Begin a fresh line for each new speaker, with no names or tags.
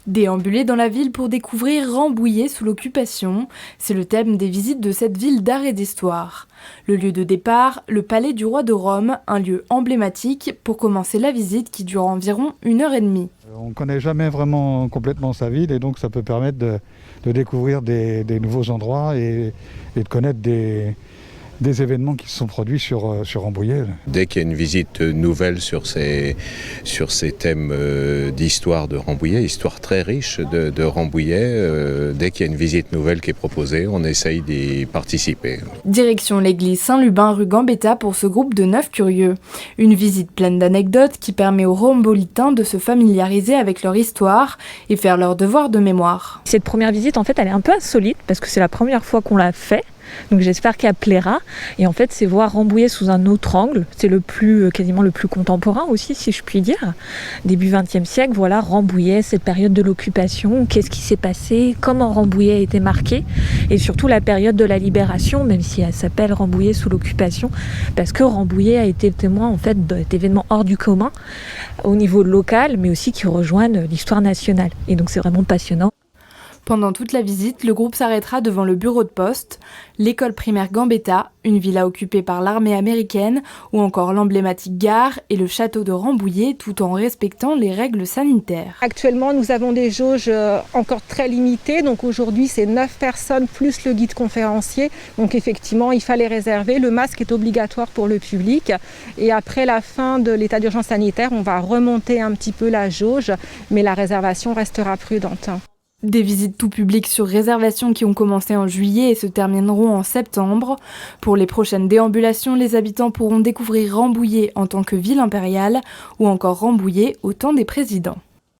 Déambuler dans la ville pour découvrir Rambouillet sous l'occupation, c'est le thème des visites de cette ville d'art et d'histoire. Le lieu de départ, le Palais du Roi de Rome, un lieu emblématique pour commencer la visite qui dure environ 1h30.
On ne connaît jamais vraiment complètement sa ville et donc ça peut permettre de découvrir des nouveaux endroits et de connaître des événements qui se sont produits sur Rambouillet.
Dès qu'il y a une visite nouvelle sur ces thèmes d'histoire de Rambouillet, histoire très riche de Rambouillet, dès qu'il y a une visite nouvelle qui est proposée, on essaye d'y participer.
Direction l'église Saint-Lubin rue Gambetta pour ce groupe de 9 curieux. Une visite pleine d'anecdotes qui permet aux Rambolitains de se familiariser avec leur histoire et faire leur devoir de mémoire.
Cette première visite, en fait, elle est un peu insolite parce que c'est la première fois qu'on l'a fait. Donc j'espère qu'elle plaira. Et en fait, c'est voir Rambouillet sous un autre angle. C'est quasiment le plus contemporain aussi, si je puis dire. Début XXe siècle, voilà, Rambouillet, cette période de l'occupation. Qu'est-ce qui s'est passé? Comment Rambouillet a été marqué? Et surtout la période de la libération, même si elle s'appelle Rambouillet sous l'occupation, parce que Rambouillet a été témoin en fait d'événements hors du commun au niveau local, mais aussi qui rejoignent l'histoire nationale. Et donc c'est vraiment passionnant.
Pendant toute la visite, le groupe s'arrêtera devant le bureau de poste, l'école primaire Gambetta, une villa occupée par l'armée américaine, ou encore l'emblématique gare et le château de Rambouillet, tout en respectant les règles sanitaires.
Actuellement, nous avons des jauges encore très limitées. Donc aujourd'hui, c'est 9 personnes plus le guide conférencier. Donc effectivement, il fallait réserver. Le masque est obligatoire pour le public. Et après la fin de l'état d'urgence sanitaire, on va remonter un petit peu la jauge, mais la réservation restera prudente.
Des visites tout public sur réservation qui ont commencé en juillet et se termineront en septembre. Pour les prochaines déambulations, les habitants pourront découvrir Rambouillet en tant que ville impériale ou encore Rambouillet au temps des présidents.